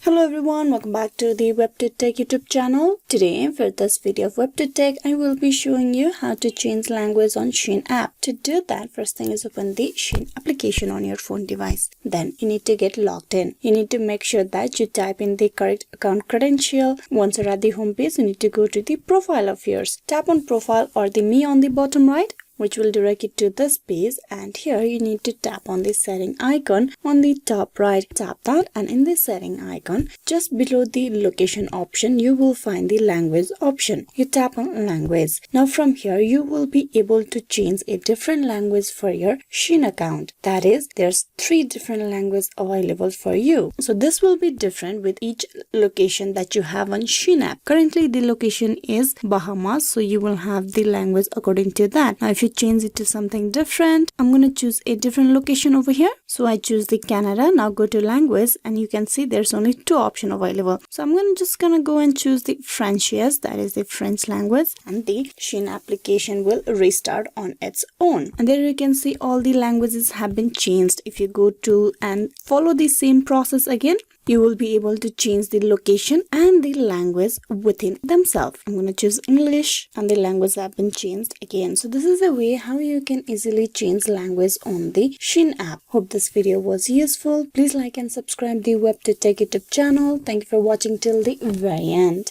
Hello everyone, welcome back to the WebToTech YouTube channel. Today for this video of WebToTech, I will be showing you how to change language on Shein app. To do that, first thing is open the Shein application on your phone device. Then you need to get logged in. You need to make sure that you type in the correct account credential. Once you're at the home page, you need to go to the profile of yours. Tap on profile or the me on the bottom right, which will direct you to this page, and here you need to tap on the setting icon on the top right. Tap that, and in the setting icon just below the location option you will find the language option. You tap on language. Now from here you will be able to change a different language for your Shein account. That is, there's 3 different languages available for you. So this will be different with each location that you have on Shein app. Currently the location is Bahamas, so you will have the language according to that. Now if you change it to something different, I'm going to choose a different location over here. So I choose the Canada. Now go to language, and you can see there's only 2 options available. So I'm just gonna go and choose the French. Yes, that is the French language, and the Shein application will restart on its own. And there you can see all the languages have been changed. If you go to and follow the same process again, you will be able to change the location and the language within themselves. I'm going to choose English, and the language have been changed again. So this is a way how you can easily change language on the Shein app. Hope this video was useful. Please like and subscribe the WebToTech YouTube channel. Thank you for watching till the very end.